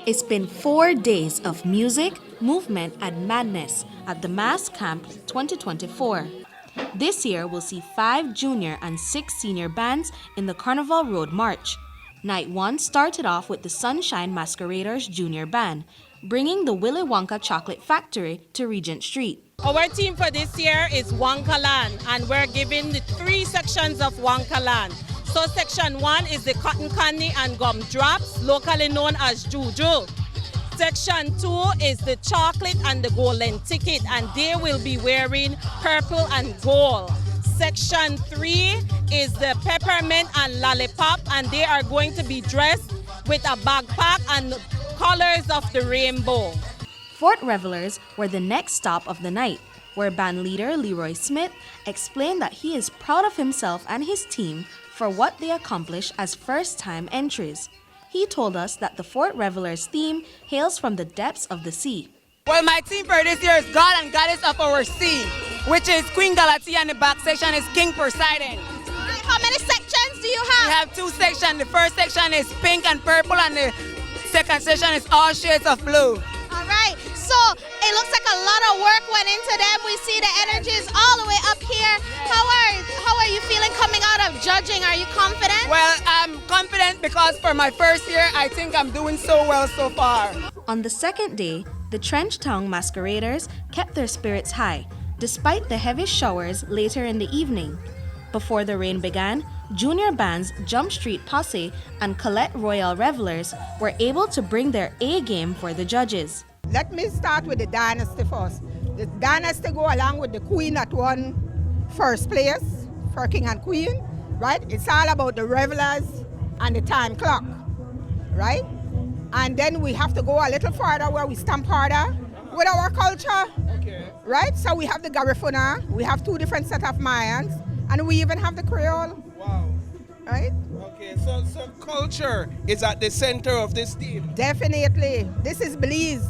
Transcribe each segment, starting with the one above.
It's been 4 days of music, movement, and madness at the Mass Camp 2024. This year will see 5 junior and 6 senior bands in the Carnival Road March. Night 1 started off with the Sunshine Masqueraders Junior Band, bringing the Willy Wonka Chocolate Factory to Regent Street. Our theme for this year is Wonkaland, and we're giving the 3 sections of Wonkaland. So section 1 is the cotton candy and gum drops, locally known as Juju. Section 2 is the chocolate and the golden ticket, and they will be wearing purple and gold. Section 3 is the peppermint and lollipop, and they are going to be dressed with a backpack and colors of the rainbow. Fort Revelers were the next stop of the night, where band leader Leroy Smith explained that he is proud of himself and his team for what they accomplished as first-time entries. He told us that the Fort Revelers theme hails from the depths of the sea. Well, my theme for this year is God and Goddess of our sea, which is Queen Galatea, and the back section is King Poseidon. How many sections do you have? We have 2 sections. The first section is pink and purple, and the second section is all shades of blue. All right, so it looks like a lot of work went into them. We see the energy is all the way up here. How are you feeling coming out of judging? Are you confident? Well, I'm confident because for my first year, I think I'm doing so well so far. On the second day, the Trenchtown Masqueraders kept their spirits high, despite the heavy showers later in the evening. Before the rain began, junior bands Jump Street Posse and Colette Royal Revelers were able to bring their A game for the judges. Let me start with the dynasty first. The dynasty go along with the queen that won first place for king and queen, right? It's all about the revelers and the time clock, right? And then we have to go a little further where we stamp harder with our culture, right? So we have the Garifuna, we have 2 different set of Mayans, and we even have the Creole. Wow. Right? Okay, so culture is at the center of this theme. Definitely. This is Belize.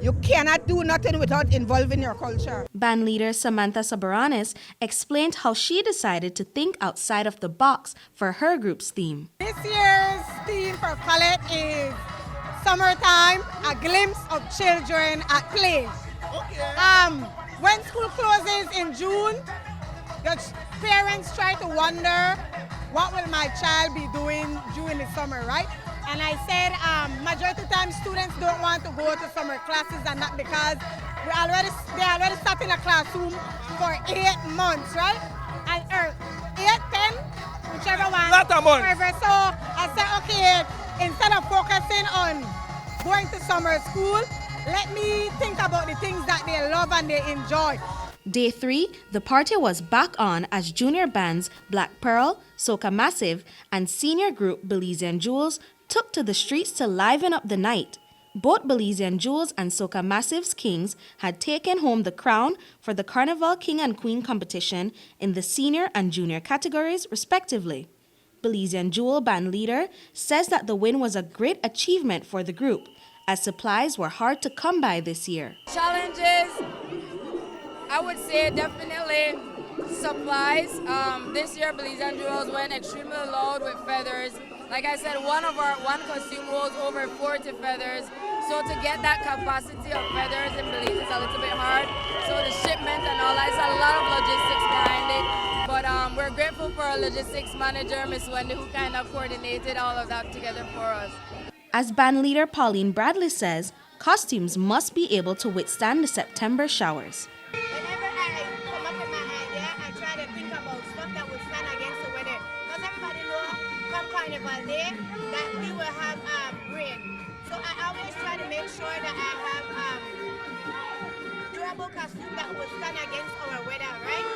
You cannot do nothing without involving your culture. Band leader Samantha Sabaranis explained how she decided to think outside of the box for her group's theme. This year's theme for Colette is Summertime, a glimpse of children at play. Okay. When school closes in June, the parents try to wonder, what will my child be doing during the summer, right? And I said, majority of the time students don't want to go to summer classes, and not because they already sat in a classroom for 8 months, right? And 8, 10, whichever one. Not a month. Whatever. So I said, okay, instead of focusing on going to summer school, let me think about the things that they love and they enjoy. Day 3, the party was back on as junior bands Black Pearl, Soca Massive, and senior group Belizean Jewels took to the streets to liven up the night. Both Belizean Jewels and Soca Massive's Kings had taken home the crown for the Carnival King and Queen competition in the senior and junior categories, respectively. Belizean Jewel band leader says that the win was a great achievement for the group, as supplies were hard to come by this year. Challenges, I would say definitely supplies. This year Belizean Jewels went extremely loud with feathers. Like I said, one costume holds over 40 feathers. So to get that capacity of feathers in Belize is a little bit hard. So the shipment and all that, it's a lot of logistics behind it. But we're grateful for our logistics manager, Miss Wendy, who kind of coordinated all of that together for us. As band leader Pauline Bradley says, costumes must be able to withstand the September showers. Whenever I come up with my idea, I try to think about stuff that will stand against the weather. Because everybody knows come Carnival Day that we will have rain. So I always try to make sure that I have durable costume that will stand against our weather, right?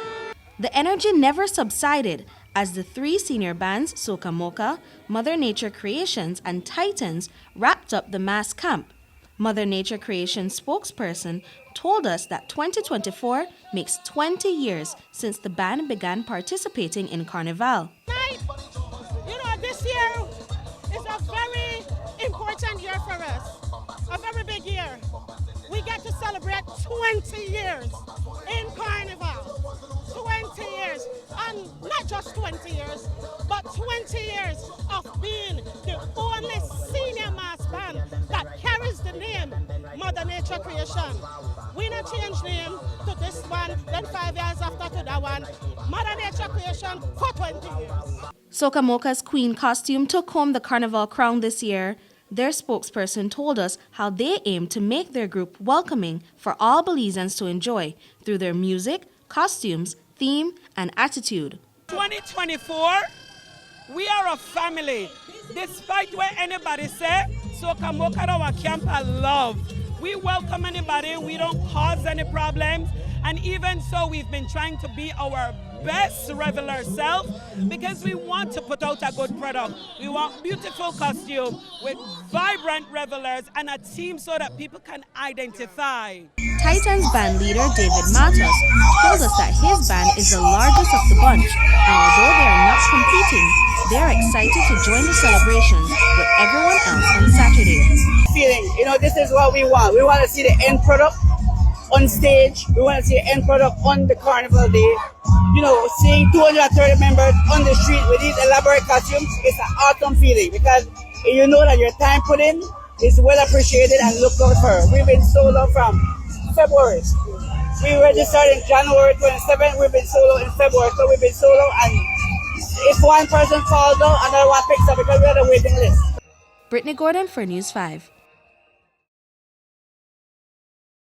The energy never subsided as the 3 senior bands, Soca Mocha, Mother Nature Creations, and Titans wrapped up the mass camp. Mother Nature Creations spokesperson told us that 2024 makes 20 years since the band began participating in Carnival. This year is a very important year for us, a very big year. We get to celebrate 20 years in Carnival, 20 years, and not just 20 years, but 20 years of being the only senior mass band that carries creation. We not change name to this one, then 5 years after to that one. Mother Nature creation for 20 years. Soca Mocha's Queen costume took home the Carnival crown this year. Their spokesperson told us how they aim to make their group welcoming for all Belizeans to enjoy through their music, costumes, theme, and attitude. 2024, we are a family. Despite what anybody say, Soca Mocha our camp I love. We welcome anybody, we don't cause any problems, and even so we've been trying to be our best reveler self because we want to put out a good product. We want beautiful costume with vibrant revelers and a team so that people can identify. Titans band leader David Matos told us that his band is the largest of the bunch, and although they are not competing, they are excited to join the celebrations with everyone else on Saturday. Feeling, this is what we want. We want to see the end product on stage. We want to see the end product on the Carnival day. Seeing 230 members on the street with these elaborate costumes, it's an awesome feeling because you know that your time put in is well appreciated and looked out for. We've been sold out from February. We registered in January 27th. We've been sold out in February, so we've been sold out. And if one person falls out, another one picks up because we're on the waiting list. Britney Gordon for News 5.